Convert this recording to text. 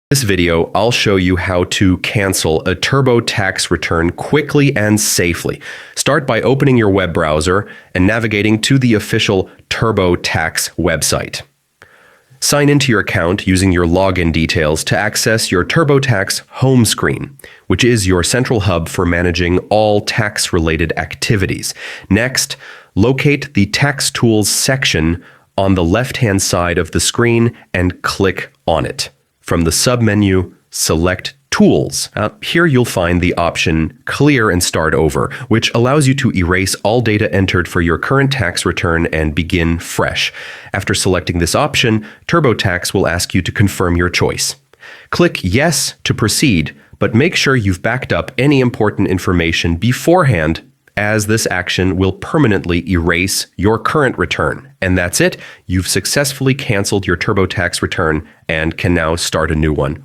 In this video, I'll show you how to cancel a TurboTax return quickly and safely. Start by opening your web browser and navigating to the official TurboTax website. Sign into your account using your login details to access your TurboTax home screen, which is your central hub for managing all tax-related activities. Next, locate the Tax Tools section on the left-hand side of the screen and click on it. From the submenu, select Tools. Here you'll find the option Clear and Start Over, which allows you to erase all data entered for your current tax return and begin fresh. After selecting this option, TurboTax will ask you to confirm your choice. Click Yes to proceed, but make sure you've backed up any important information beforehand, as this action will permanently erase your current return. And that's it. You've successfully canceled your TurboTax return and can now start a new one.